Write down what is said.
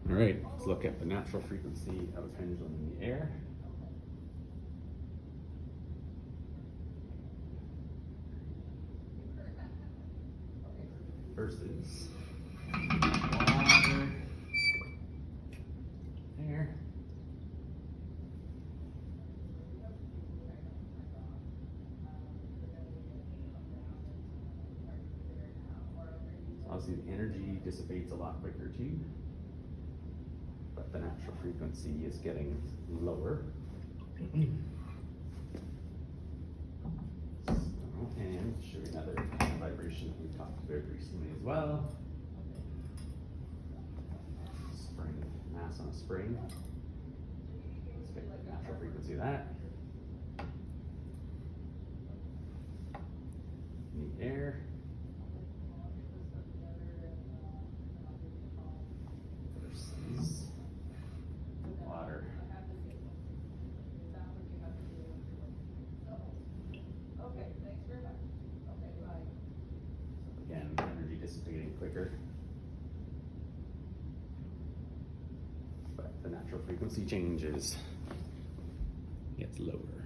All right, let's look at the natural frequency of a pendulum in the air. Versus water, air. Obviously the energy dissipates a lot quicker too, but the natural frequency is getting lower. And show you another vibration that we talked about recently as well. Spring, mass on a spring. Let's get the natural frequency of that. In the air. Versus water. Again, energy dissipating quicker, but the natural frequency changes, gets lower.